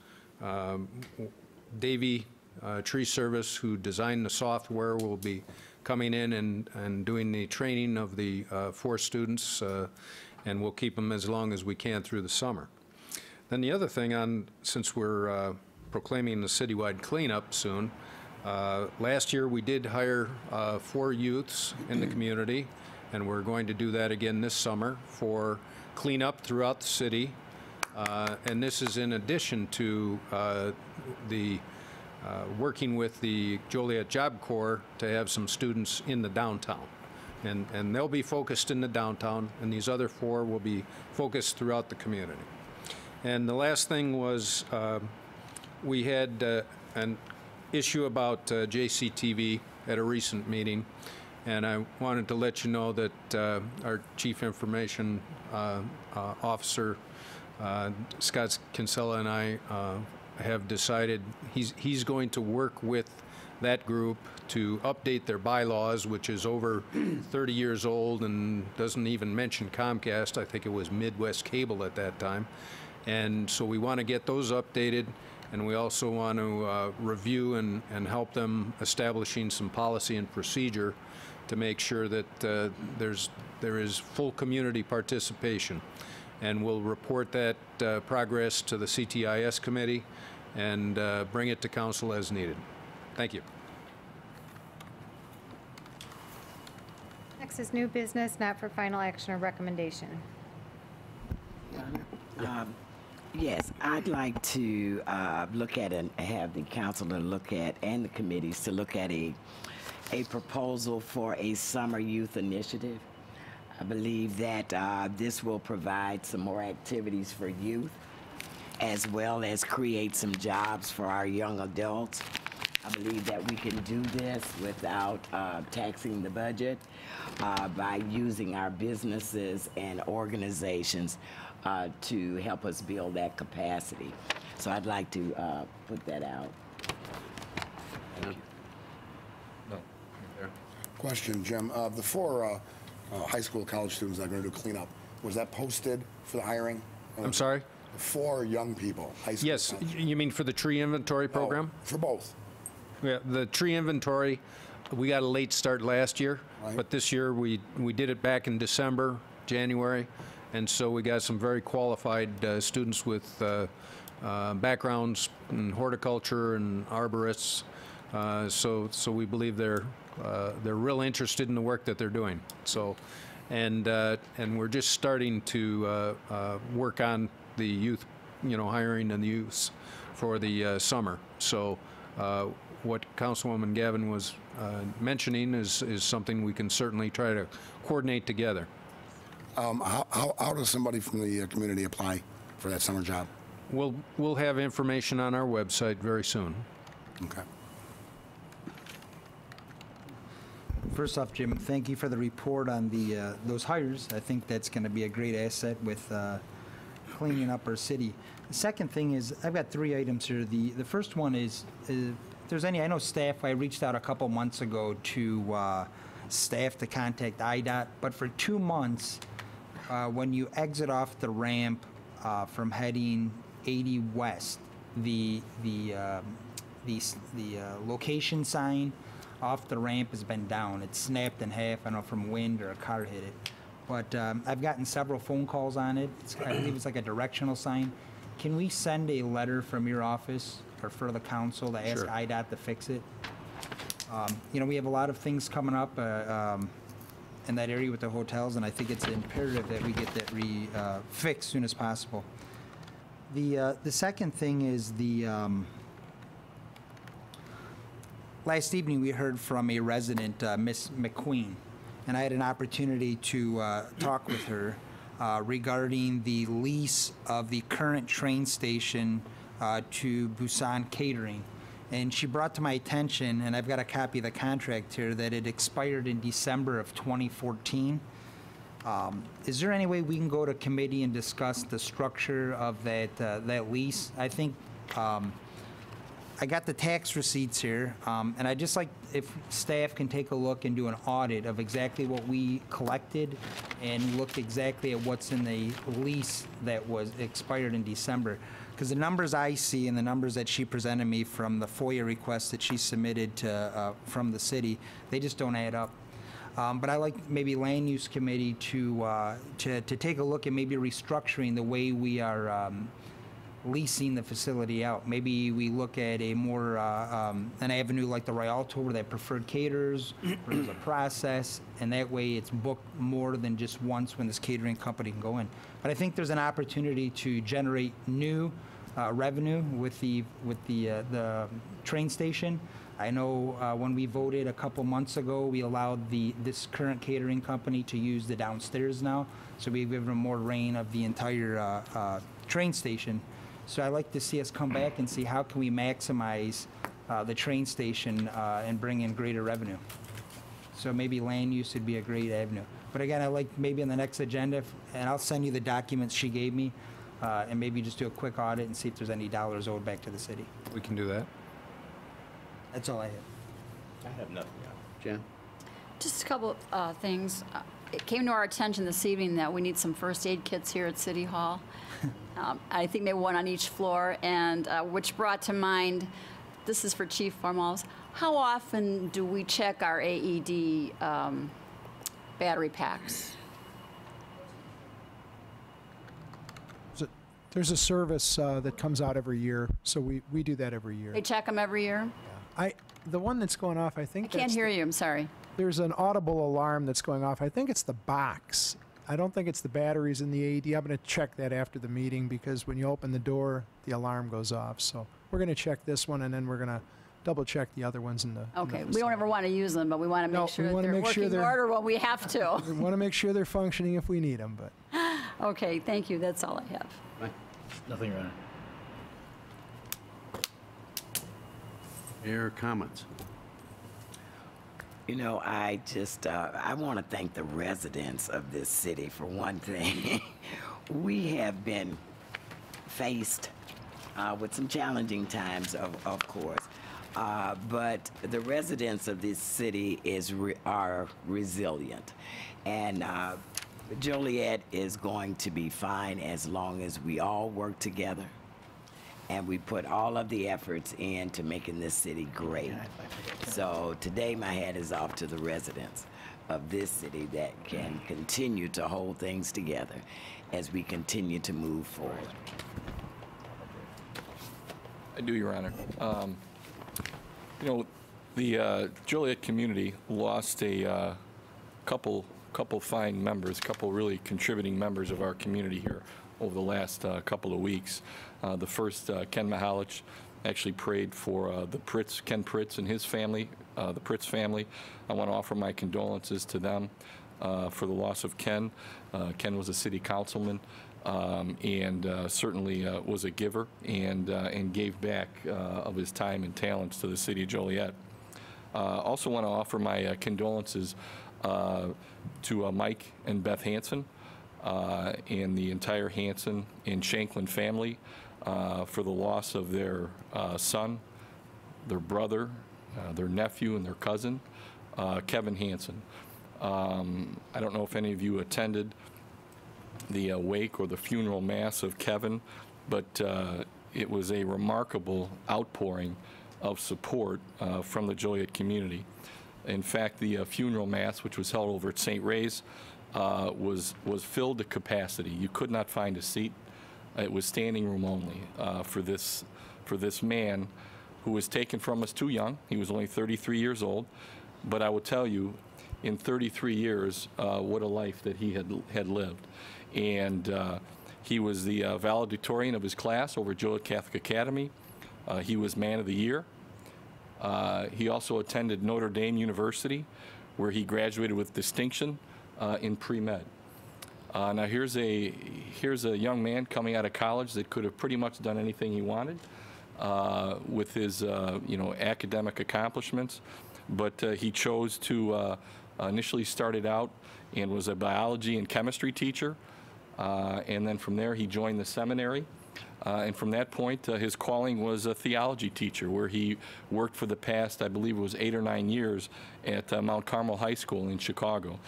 [SPEAKER 14] Davy Tree Service, who designed the software, will be coming in and doing the training of the 4 students, and we'll keep them as long as we can through the summer. Then the other thing, since we're proclaiming the citywide cleanup soon, last year we did hire 4 youths in the community, and we're going to do that again this summer for cleanup throughout the city. And this is in addition to working with the Joliet Job Corps to have some students in the downtown. And they'll be focused in the downtown, and these other 4 will be focused throughout the community. And the last thing was we had an issue about JCTV at a recent meeting, and I wanted to let you know that our Chief Information Officer, Scott Kinsella, and I have decided he's going to work with that group to update their bylaws, which is over 30 years old and doesn't even mention Comcast. I think it was Midwest Cable at that time. And so we want to get those updated, and we also want to review and help them establishing some policy and procedure to make sure that there is full community participation. And we'll report that progress to the CTIS committee and bring it to council as needed. Thank you.
[SPEAKER 5] Next is new business, not for final action or recommendation.
[SPEAKER 10] Yes, I'd like to look at and have the council to look at, and the committees to look at a proposal for a summer youth initiative. I believe that this will provide some more activities for youth, as well as create some jobs for our young adults. I believe that we can do this without taxing the budget by using our businesses and organizations to help us build that capacity. So I'd like to put that out. Thank you.
[SPEAKER 15] No.
[SPEAKER 7] Question, Jim. The 4 high school, college students that are going to do cleanup, was that posted for the hiring?
[SPEAKER 14] I'm sorry?
[SPEAKER 7] 4 young people, high school.
[SPEAKER 14] Yes, you mean for the tree inventory program?
[SPEAKER 7] No, for both.
[SPEAKER 14] Yeah, the tree inventory, we got a late start last year, but this year we did it back in December, January, and so we got some very qualified students with backgrounds in horticulture and arborists. So we believe they're real interested in the work that they're doing. So, and we're just starting to work on the youth, hiring and the youths for the summer. So what Councilwoman Gavin was mentioning is something we can certainly try to coordinate together.
[SPEAKER 7] How does somebody from the community apply for that summer job?
[SPEAKER 14] We'll have information on our website very soon.
[SPEAKER 7] Okay.
[SPEAKER 18] First off, Jim, thank you for the report on those hires. I think that's going to be a great asset with cleaning up our city. The second thing is, I've got 3 items here. The first one is, if there's any, I know staff, I reached out a couple months ago to staff to contact IDOT, but for 2 months, when you exit off the ramp from heading 80 west, the location sign off the ramp has been down. It's snapped in half, I don't know, from wind or a car hit it. But I've gotten several phone calls on it. I believe it's like a directional sign. Can we send a letter from your office or for the council to ask IDOT to fix it? We have a lot of things coming up in that area with the hotels, and I think it's imperative that we get that fixed as soon as possible. The second thing is last evening we heard from a resident, Miss McQueen, and I had an opportunity to talk with her regarding the lease of the current train station to Busan Catering. And she brought to my attention, and I've got a copy of the contract here, that it expired in December of 2014. Is there any way we can go to committee and discuss the structure of that lease? I think I got the tax receipts here, and I'd just like if staff can take a look and do an audit of exactly what we collected and look exactly at what's in the lease that was expired in December. Because the numbers I see and the numbers that she presented me from the FOIA request that she submitted to, from the city, they just don't add up. But I like maybe land use committee to take a look at maybe restructuring the way we are leasing the facility out. Maybe we look at a more an avenue like the Rialto where they have preferred caterers, where there's a process, and that way it's booked more than just once when this catering company can go in. But I think there's an opportunity to generate new revenue with the train station. I know when we voted a couple months ago, we allowed this current catering company to use the downstairs now, so we've given them more reign of the entire train station. So I'd like to see us come back and see how can we maximize the train station and bring in greater revenue. So maybe land use would be a great avenue. But again, I'd like maybe on the next agenda, and I'll send you the documents she gave me, and maybe just do a quick audit and see if there's any dollars owed back to the city.
[SPEAKER 14] We can do that.
[SPEAKER 18] That's all I have.
[SPEAKER 9] I have nothing else.
[SPEAKER 3] Jen?
[SPEAKER 4] Just a couple of things. It came to our attention this evening that we need some first aid kits here at City Hall. I think maybe one on each floor, and which brought to mind, this is for Chief Farmals, how often do we check our AED battery packs?
[SPEAKER 19] There's a service that comes out every year, so we do that every year.
[SPEAKER 4] They check them every year?
[SPEAKER 19] The one that's going off, I think
[SPEAKER 4] I can't hear you, I'm sorry.
[SPEAKER 19] There's an audible alarm that's going off. I think it's the box. I don't think it's the batteries in the AED. I'm going to check that after the meeting because when you open the door, the alarm goes off. So we're going to check this one, and then we're going to double check the other ones in the
[SPEAKER 4] Okay, we don't ever want to use them, but we want to make sure that they're working in order when we have to.
[SPEAKER 19] We want to make sure they're functioning if we need them. But
[SPEAKER 4] Okay, thank you, that's all I have.
[SPEAKER 1] Nothing, Your Honor.
[SPEAKER 3] Mayor, comments?
[SPEAKER 10] You know, I just, I want to thank the residents of this city for one thing. We have been faced with some challenging times, of course, but the residents of this city are resilient. And Joliet is going to be fine as long as we all work together and we put all of the efforts into making this city great. So today my hat is off to the residents of this city that can continue to hold things together as we continue to move forward.
[SPEAKER 15] I do, Your Honor. You know, the Joliet community lost a couple fine members, couple really contributing members of our community here over the last couple of weeks. The first, Ken Mihalich, actually prayed for Ken Pritz and his family, the Pritz family. I want to offer my condolences to them for the loss of Ken. Ken was a city councilman and certainly was a giver and gave back of his time and talents to the city of Joliet. Also want to offer my condolences to Mike and Beth Hansen and the entire Hansen and Shanklin family for the loss of their son, their brother, their nephew, and their cousin, Kevin Hansen. I don't know if any of you attended the wake or the funeral mass of Kevin, but it was a remarkable outpouring of support from the Joliet community. In fact, the funeral mass, which was held over at St. Ray's, was filled to capacity. You could not find a seat. It was standing room only for this man who was taken from us too young. He was only 33 years old, but I will tell you, in 33 years, what a life that he had lived. And he was the valedictorian of his class over at Joliet Catholic Academy. He was Man of the Year. He also attended Notre Dame University, where he graduated with distinction in pre-med. Now here's a young man coming out of college that could have pretty much done anything he wanted. with his, academic accomplishments, but he chose to initially started out and was a biology and chemistry teacher, and then from there he joined the seminary. And from that point, his calling was a theology teacher, where he worked for the past, I believe it was 8 or 9 years, at Mount Carmel High School in Chicago.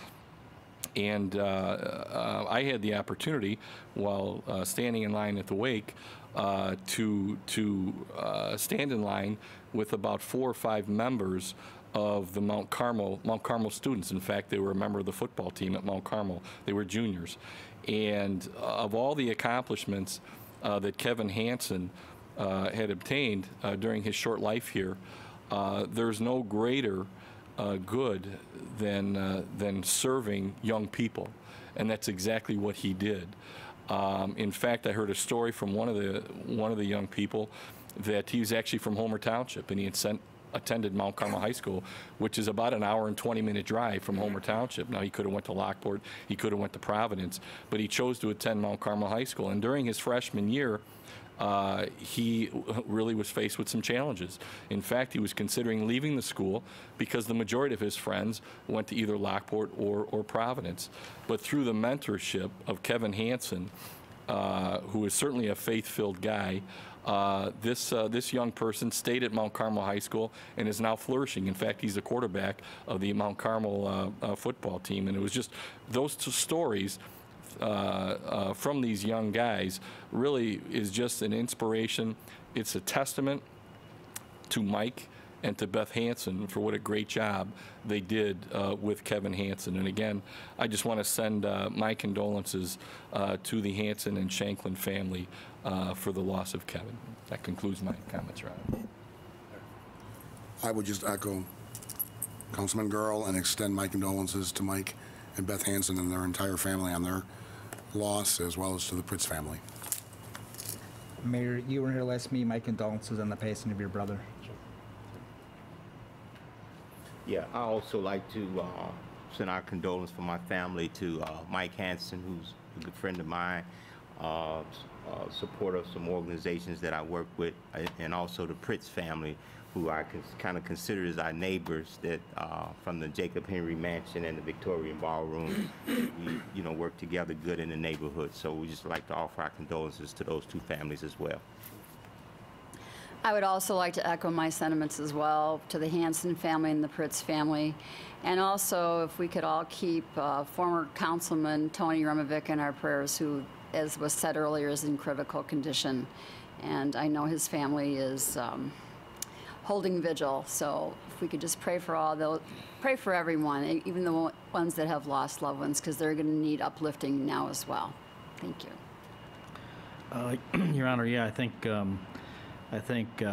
[SPEAKER 15] And I had the opportunity, while standing in line at the wake, to stand in line with about 4 or 5 members of the Mount Carmel students. In fact, they were a member of the football team at Mount Carmel. They were juniors. And of all the accomplishments that Kevin Hansen had obtained during his short life here, there's no greater good than serving young people, and that's exactly what he did. In fact, I heard a story from one of the young people that he was actually from Homer Township, and he had attended Mount Carmel High School, which is about an hour and 20-minute drive from Homer Township. Now, he could have went to Lockport, he could have went to Providence, but he chose to attend Mount Carmel High School. And during his freshman year, he really was faced with some challenges. In fact, he was considering leaving the school because the majority of his friends went to either Lockport or Providence. But through the mentorship of Kevin Hansen, who is certainly a faith-filled guy, this young person stayed at Mount Carmel High School and is now flourishing. In fact, he's the quarterback of the Mount Carmel football team. And it was just those two stories from these young guys really is just an inspiration. It's a testament to Mike and to Beth Hansen for what a great job they did with Kevin Hansen. And again, I just want to send my condolences to the Hansen and Shanklin family for the loss of Kevin. That concludes my comments, Your Honor.
[SPEAKER 7] I would just echo Councilman Girl and extend my condolences to Mike and Beth Hansen and their entire family on their loss, as well as to the Pritz family.
[SPEAKER 18] Mayor, you were here last meeting. My condolences on the passing of your brother.
[SPEAKER 13] Yeah, I also like to send our condolences for my family to Mike Hansen, who's a good friend of mine, supporter of some organizations that I work with, and also the Pritz family, who I kind of consider as our neighbors, that from the Jacob Henry Mansion and the Victorian Ballroom, we work together good in the neighborhood. So we just like to offer our condolences to those two families as well.
[SPEAKER 4] I would also like to echo my sentiments as well to the Hansen family and the Pritz family. And also, if we could all keep former Councilman Tony Removic in our prayers, who, as was said earlier, is in critical condition. And I know his family is holding vigil. So if we could just pray for all those, pray for everyone, even the ones that have lost loved ones, because they're going to need uplifting now as well. Thank you.
[SPEAKER 1] Your Honor, yeah, I think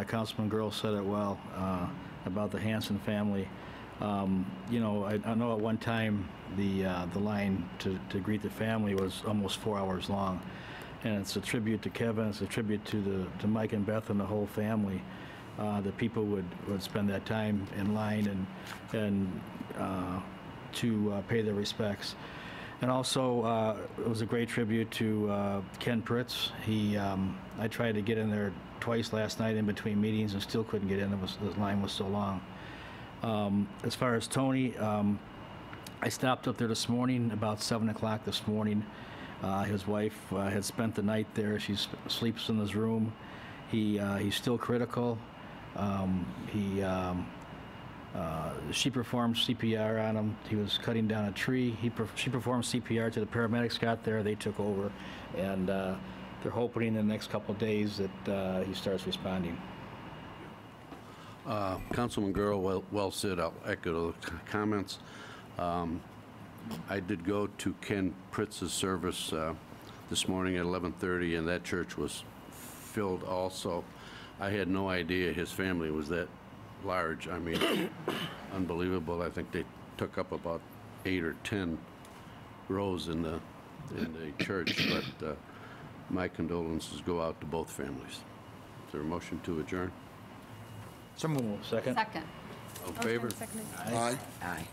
[SPEAKER 1] Councilman Girl said it well about the Hansen family. I know at one time the line to greet the family was almost 4 hours long, and it's a tribute to Kevin. It's a tribute to Mike and Beth and the whole family. That people would spend that time in line and to pay their respects. And also, it was a great tribute to Ken Pritz. I tried to get in there twice last night in between meetings and still couldn't get in. The line was so long. As far as Tony, I stopped up there this morning, about 7 o'clock this morning. His wife had spent the night there. She sleeps in his room. He's still critical. She performed CPR on him. He was cutting down a tree. She performed CPR till the paramedics got there. They took over, and they're hoping in the next couple of days that he starts responding.
[SPEAKER 3] Councilman Girl, well said. I'll echo the comments. I did go to Ken Pritz's service this morning at 11:30, and that church was filled also. I had no idea his family was that large. I mean, unbelievable. I think they took up about 8 or 10 rows in the church, but my condolences go out to both families. Is there a motion to adjourn?
[SPEAKER 1] So moved. Second.
[SPEAKER 4] Second.
[SPEAKER 3] All in favor?
[SPEAKER 7] Aye.
[SPEAKER 10] Aye.